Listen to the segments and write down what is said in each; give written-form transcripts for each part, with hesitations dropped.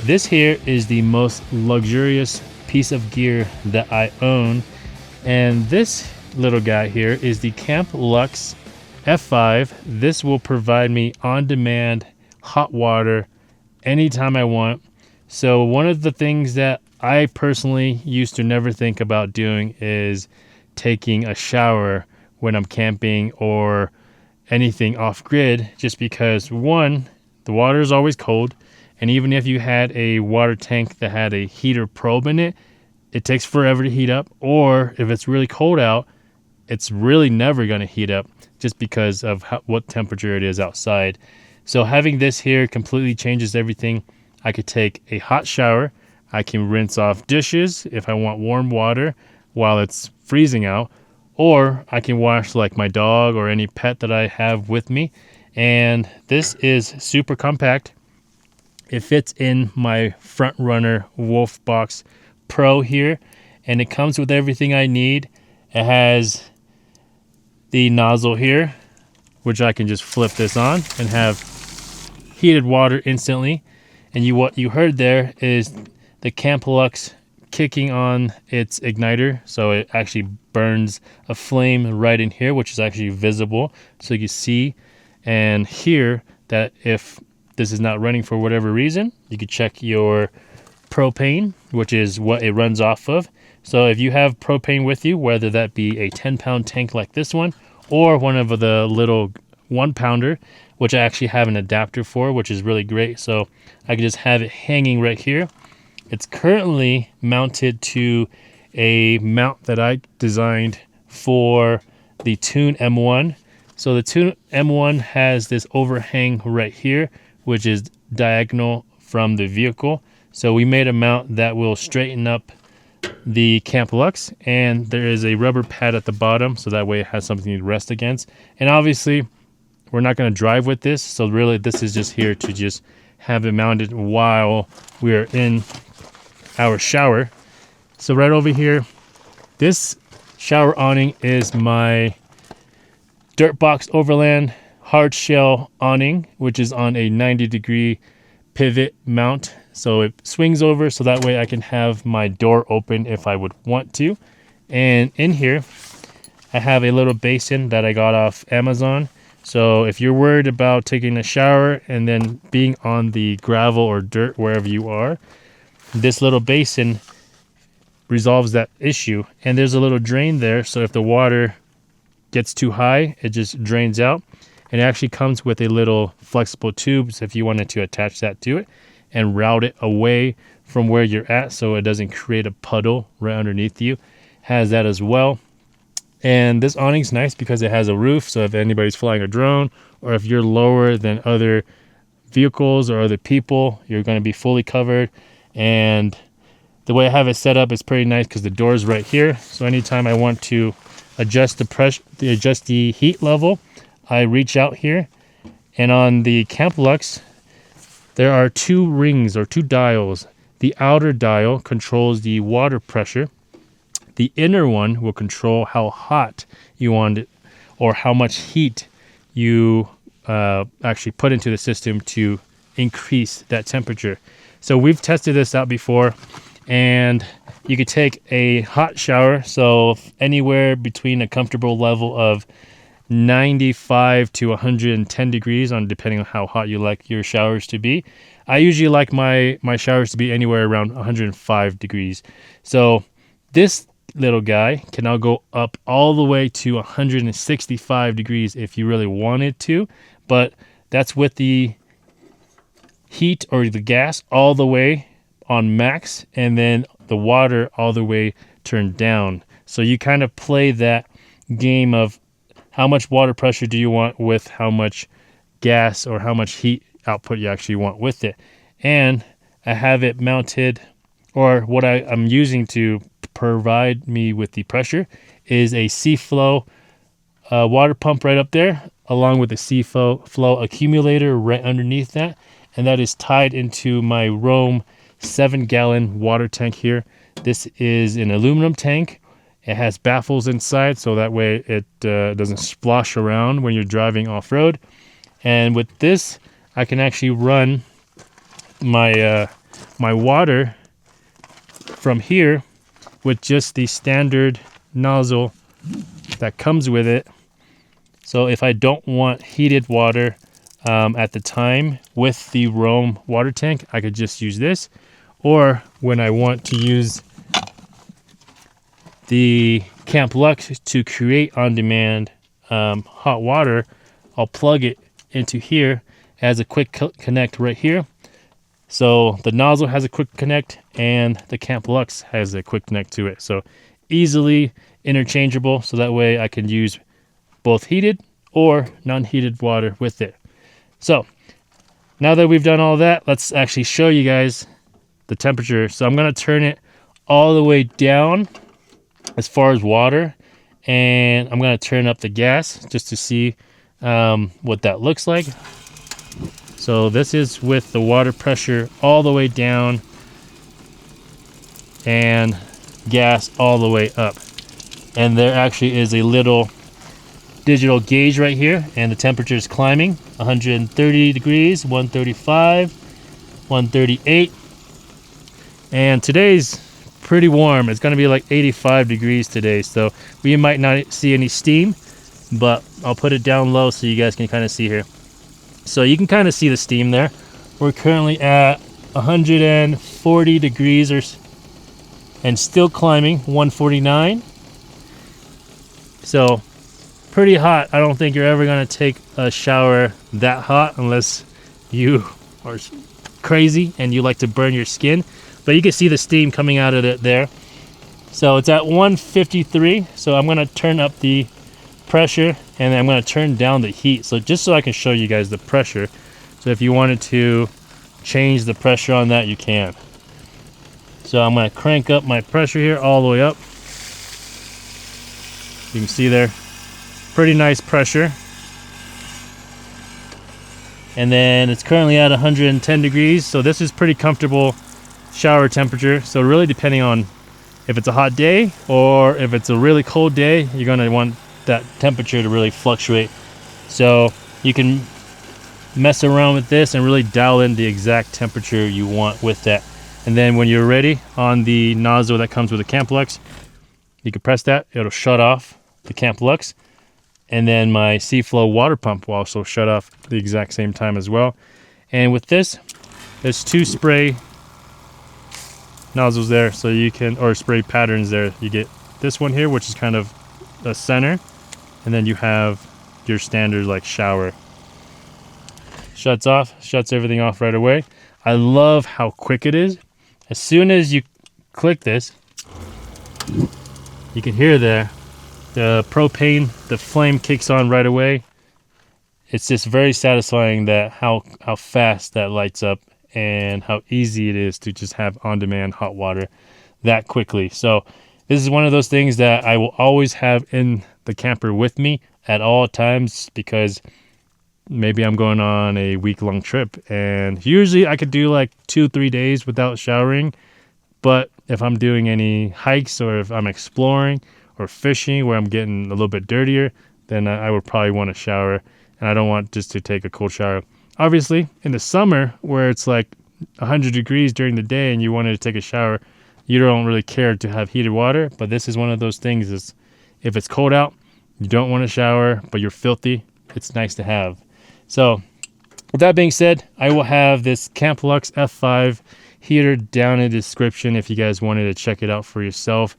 This here is the most luxurious piece of gear that I own, and this little guy here is the Camplux F5. This will provide me on-demand hot water anytime I want. So one of the things that I personally used to never think about doing is taking a shower when I'm camping or anything off grid, just because one, the water is always cold, and even if you had a water tank that had a heater probe in it, it takes forever to heat up, or if it's really cold out, it's really never going to heat up just because of what temperature it is outside. So having this here completely changes everything. I could take a hot shower. I can rinse off dishes if I want warm water while it's freezing out, or I can wash like my dog or any pet that I have with me. And this is super compact. It fits in my Front Runner Wolf Box Pro here, and it comes with everything I need. It has the nozzle here, which I can just flip this on and have heated water instantly. And what you heard there is the Camplux kicking on its igniter, so it actually burns a flame right in here, which is actually visible, so you can see and hear that if this is not running for whatever reason. You can check your propane, which is what it runs off of. So if you have propane with you, whether that be a 10-pound tank like this one or one of the little 1-pounder, which I actually have an adapter for, which is really great. So I can just have it hanging right here. It's currently mounted to a mount that I designed for the Tune M1. So the Tune M1 has this overhang right here, which is diagonal from the vehicle. So we made a mount that will straighten up the Camplux, and there is a rubber pad at the bottom, so that way it has something to rest against. And obviously, we're not going to drive with this, so really this is just here to just have it mounted while we're in our shower. So right over here, this shower awning is my Dirtbox Overland hard shell awning, which is on a 90-degree pivot mount. So it swings over, so that way I can have my door open if I would want to. And in here, I have a little basin that I got off Amazon. So if you're worried about taking a shower and then being on the gravel or dirt wherever you are, this little basin resolves that issue. And there's a little drain there, so if the water gets too high, it just drains out. And it actually comes with a little flexible tube, so if you wanted to attach that to it and route it away from where you're at so it doesn't create a puddle right underneath you, has that as well. And this awning's nice because it has a roof, so if anybody's flying a drone or if you're lower than other vehicles or other people, you're going to be fully covered. And the way I have it set up is pretty nice because the door is right here. So anytime I want to adjust the pressure, adjust the heat level, I reach out here, and on the Camplux, there are 2 rings or 2 dials. The outer dial controls the water pressure. The inner one will control how hot you want it or how much heat you actually put into the system to increase that temperature. So we've tested this out before, and you could take a hot shower, so anywhere between a comfortable level of 95 to 110 degrees on depending on how hot you like your showers to be. I usually like my showers to be anywhere around 105 degrees. So this little guy can now go up all the way to 165 degrees if you really wanted to, but that's with the heat or the gas all the way on max, and then the water all the way turned down. So you kind of play that game of how much water pressure do you want with how much gas or how much heat output you actually want with it. And I have it mounted, or what I'm using to provide me with the pressure is a Seaflo water pump right up there, along with the Seaflo accumulator right underneath that. And that is tied into my Rome 7-gallon water tank here. This is an aluminum tank. It has baffles inside, so that way it doesn't splosh around when you're driving off-road. And with this, I can actually run my my water from here with just the standard nozzle that comes with it. So if I don't want heated water at the time with the Roam water tank, I could just use this. Or when I want to use the Camplux to create on-demand hot water, I'll plug it into here as a quick connect right here. So the nozzle has a quick connect and the Camplux has a quick connect to it. So easily interchangeable, so that way I can use both heated or non-heated water with it. So now that we've done all that, let's actually show you guys the temperature. So I'm going to turn it all the way down as far as water, and I'm going to turn up the gas just to see what that looks like. So this is with the water pressure all the way down and gas all the way up. And there actually is a little digital gauge right here, and the temperature is climbing. 130 degrees, 135, 138. And today's pretty warm. It's going to be like 85 degrees today, so we might not see any steam, but I'll put it down low so you guys can kind of see here. So you can kind of see the steam there. We're currently at 140 degrees and still climbing, 149. So pretty hot. I don't think you're ever going to take a shower that hot unless you are crazy and you like to burn your skin. But you can see the steam coming out of it there. So it's at 153. So I'm going to turn up the pressure, and then I'm going to turn down the heat. So just so I can show you guys the pressure. So if you wanted to change the pressure on that, you can. So I'm going to crank up my pressure here all the way up. You can see there, pretty nice pressure. And then it's currently at 110 degrees. So this is pretty comfortable shower temperature. So really depending on if it's a hot day or if it's a really cold day, you're going to want that temperature to really fluctuate. So you can mess around with this and really dial in the exact temperature you want with that. And then when you're ready, on the nozzle that comes with the Camplux, you can press that, it'll shut off the Camplux. And then my Seaflo water pump will also shut off at the exact same time as well. And with this, there's two spray nozzles there, so you can, or spray patterns there. You get this one here, which is kind of the center, and then you have your standard like shower. Shuts off, shuts everything off right away. I love how quick it is. As soon as you click this, you can hear there the propane, the flame kicks on right away. It's just very satisfying that how fast that lights up and how easy it is to just have on-demand hot water that quickly. So this is one of those things that I will always have in the camper with me at all times, because maybe I'm going on a week-long trip, and usually I could do like 2-3 days without showering. But if I'm doing any hikes, or if I'm exploring or fishing where I'm getting a little bit dirtier, then I would probably want to shower, and I don't want just to take a cold shower. Obviously, in the summer where it's like 100 degrees during the day and you wanted to take a shower, you don't really care to have heated water. But this is one of those things, is if it's cold out, you don't want to shower, but you're filthy, it's nice to have. So with that being said, I will have this Camplux F5 heater down in the description if you guys wanted to check it out for yourself.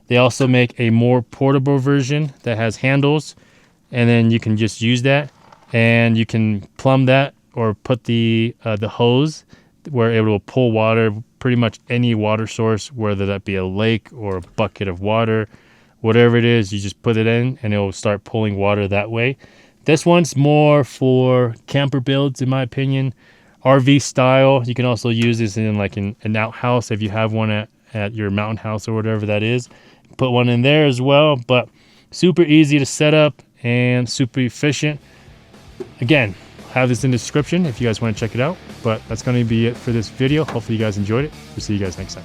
They also make a more portable version that has handles, and then you can just use that, and you can plumb that or put the hose where it will pull water, pretty much any water source, whether that be a lake or a bucket of water, whatever it is, you just put it in and it will start pulling water that way. This one's more for camper builds, in my opinion. RV style. You can also use this in like an outhouse if you have one at your mountain house or whatever that is. Put one in there as well, but super easy to set up and super efficient. Again, have this in the description if you guys want to check it out. But that's going to be it for this video. Hopefully you guys enjoyed it. We'll see you guys next time.